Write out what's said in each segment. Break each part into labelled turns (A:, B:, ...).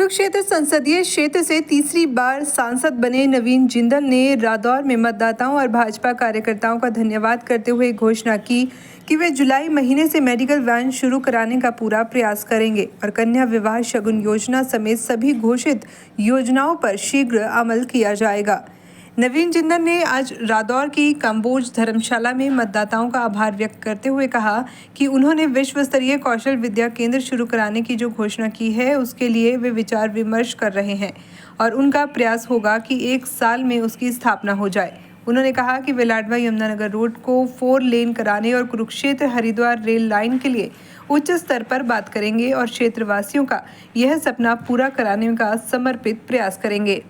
A: कुरुक्षेत्र संसदीय क्षेत्र से तीसरी बार सांसद बने नवीन जिंदल ने रादौर में मतदाताओं और भाजपा कार्यकर्ताओं का धन्यवाद करते हुए घोषणा की कि वे जुलाई महीने से मेडिकल वैन शुरू कराने का पूरा प्रयास करेंगे और कन्या विवाह शगुन योजना समेत सभी घोषित योजनाओं पर शीघ्र अमल किया जाएगा। नवीन जिंदल ने आज रादौर की कंबोज धर्मशाला में मतदाताओं का आभार व्यक्त करते हुए कहा कि उन्होंने विश्व स्तरीय कौशल विद्या केंद्र शुरू कराने की जो घोषणा की है उसके लिए वे विचार विमर्श कर रहे हैं और उनका प्रयास होगा कि 1 साल में उसकी स्थापना हो जाए। उन्होंने कहा कि वे लाडवा यमुनानगर रोड को 4 लेन कराने और कुरुक्षेत्र हरिद्वार रेल लाइन के लिए उच्च स्तर पर बात करेंगे और क्षेत्रवासियों का यह सपना पूरा कराने का समर्पित प्रयास करेंगे।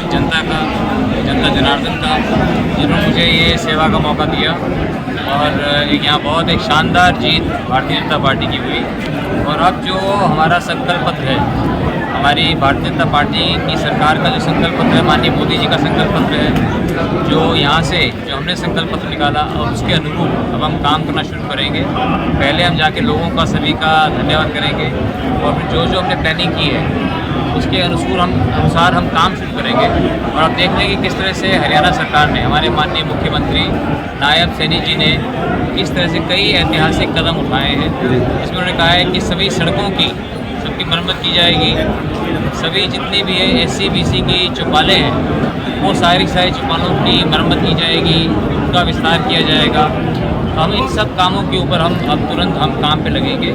B: जनता जनार्दन का जिन्होंने मुझे ये सेवा का मौका दिया और यहाँ बहुत एक शानदार जीत भारतीय जनता पार्टी की हुई। और अब जो हमारा संकल्प पत्र है, हमारी भारतीय जनता पार्टी की सरकार का जो संकल्प पत्र है, माननीय मोदी जी का संकल्प पत्र है, जो यहाँ से जो हमने संकल्प पत्र निकाला और उसके अनुरूप अब हम काम करना शुरू करेंगे। पहले हम जाके लोगों का सभी का धन्यवाद करेंगे और फिर जो हमने प्लानिंग की है उसके अनुसार हम काम शुरू करेंगे। और आप देख रहे हैं कि किस तरह से हरियाणा सरकार ने, हमारे माननीय मुख्यमंत्री नायब सैनी जी ने किस तरह से कई ऐतिहासिक कदम उठाए हैं। इसमें उन्होंने कहा है कि सभी सड़कों की सबकी मरम्मत की जाएगी, सभी जितनी भी है SC BC की चौपालें हैं वो सारी चौपालों की मरम्मत की जाएगी, उनका विस्तार किया जाएगा। हम इन सब कामों के ऊपर अब तुरंत हम काम पे लगेंगे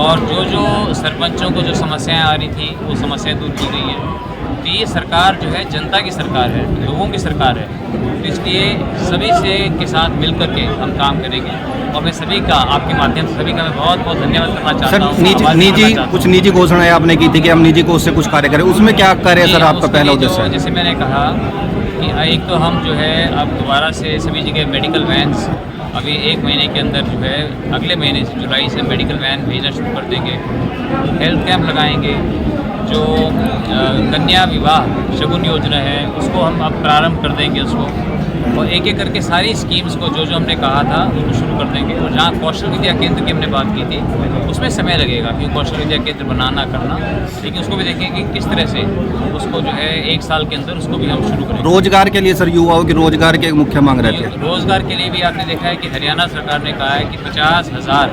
B: और जो सरपंचों को जो समस्याएं आ रही थी वो समस्याएं दूर की गई हैं। तो ये सरकार जो है जनता की सरकार है, लोगों की सरकार है, तो इसलिए सभी के साथ मिलकर के हम काम करेंगे। और मैं सभी का, आपके माध्यम से सभी का मैं बहुत बहुत धन्यवाद करना चाहता हूँ।
C: कुछ निजी घोषणाएं आपने की थी कि हम निजी कोष से कुछ कार्य करें, उसमें क्या कार्य सर आपका पहला उद्देश्य है?
B: जैसे मैंने कहा कि एक तो हम जो है अब दोबारा से सभी जगह मेडिकल वैन्स अभी 1 महीने के अंदर जो है अगले महीने से जुलाई से मेडिकल वैन भेजना शुरू कर देंगे। हेल्थ कैंप लगाएंगे। जो कन्या विवाह शगुन योजना है उसको हम अब प्रारंभ कर देंगे उसको, और एक करके सारी स्कीम्स को जो हमने कहा था उनको शुरू कर देंगे। और जहाँ कौशल विद्या केंद्र की हमने बात की थी उसमें समय लगेगा क्योंकि कौशल विद्या केंद्र बनाना करना, लेकिन उसको भी देखेंगे कि किस तरह से उसको जो है 1 साल के अंदर उसको भी हम शुरू करेंगे।
C: रोजगार के लिए सर युवाओं की रोजगार की मुख्य मांग रहती है।
B: रोजगार के लिए भी आपने देखा है कि हरियाणा सरकार ने कहा है कि 50,000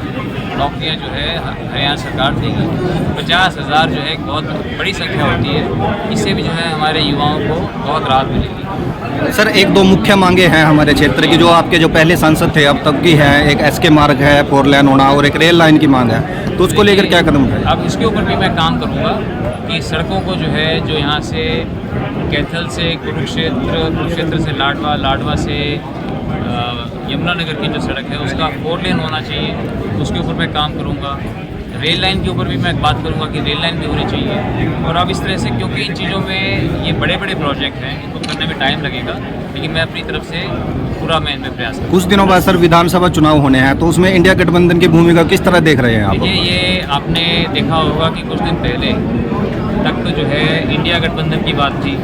B: नौकरियाँ जो है हरियाणा सरकार देगी। 50,000 जो है एक बहुत बड़ी संख्या होती है, इससे भी जो है हमारे युवाओं को बहुत राहत मिलेगी।
C: सर 1-2 मुख्य मांगे हैं हमारे क्षेत्र की जो आपके जो पहले सांसद थे अब तक की है, एक SK मार्ग है 4 लेन होना और एक रेल लाइन की मांग है, तो उसको लेकर क्या कदम उठाए?
B: अब इसके ऊपर भी मैं काम करूँगा कि सड़कों को जो है जो यहाँ से कैथल से कुरुक्षेत्र से लाडवा से यमुनानगर की जो सड़क है उसका 4 लेन होना चाहिए, उसके ऊपर मैं काम करूँगा। रेल लाइन के ऊपर भी मैं बात करूंगा कि रेल लाइन भी होनी चाहिए। और अब इस तरह से क्योंकि इन चीज़ों में ये बड़े प्रोजेक्ट हैं, इनको करने में टाइम लगेगा, लेकिन मैं अपनी तरफ से पूरा मैं इनमें प्रयास करूँगा।
C: कुछ दिनों बाद सर विधानसभा चुनाव होने हैं, तो उसमें इंडिया गठबंधन की भूमिका किस तरह देख रहे हैं आप?
B: देखिए, ये आपने देखा होगा कि कुछ दिन पहले तक तो जो है इंडिया गठबंधन की बात थी।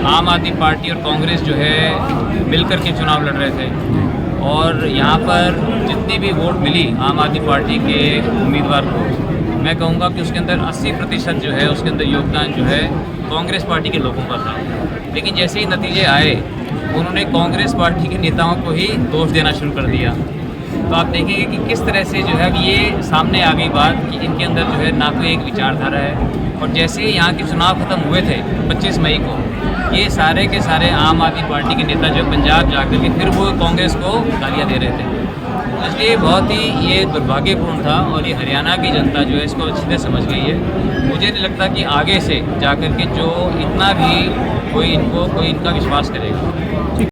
B: आम आदमी पार्टी और कांग्रेस जो है मिलकर के चुनाव लड़ रहे थे और यहाँ पर जितनी भी वोट मिली आम आदमी पार्टी के उम्मीदवार को, मैं कहूँगा कि उसके अंदर 80% जो है उसके अंदर योगदान जो है कांग्रेस पार्टी के लोगों का था। लेकिन जैसे ही नतीजे आए उन्होंने कांग्रेस पार्टी के नेताओं को ही दोष देना शुरू कर दिया। तो आप देखेंगे कि किस तरह से जो है ये सामने आ गई बात कि इनके अंदर जो है ना कोई एक विचारधारा है। और जैसे ही यहाँ के चुनाव खत्म हुए थे 25 मई को, ये सारे के सारे आम आदमी पार्टी के नेता जो पंजाब जाकर के फिर वो कांग्रेस को गालियाँ दे रहे थे। इसलिए बहुत ही ये दुर्भाग्यपूर्ण था और ये हरियाणा की जनता जो है इसको अच्छी तरह समझ गई है। मुझे नहीं लगता कि आगे से जाकर के जो इतना भी कोई इनका विश्वास करेगा।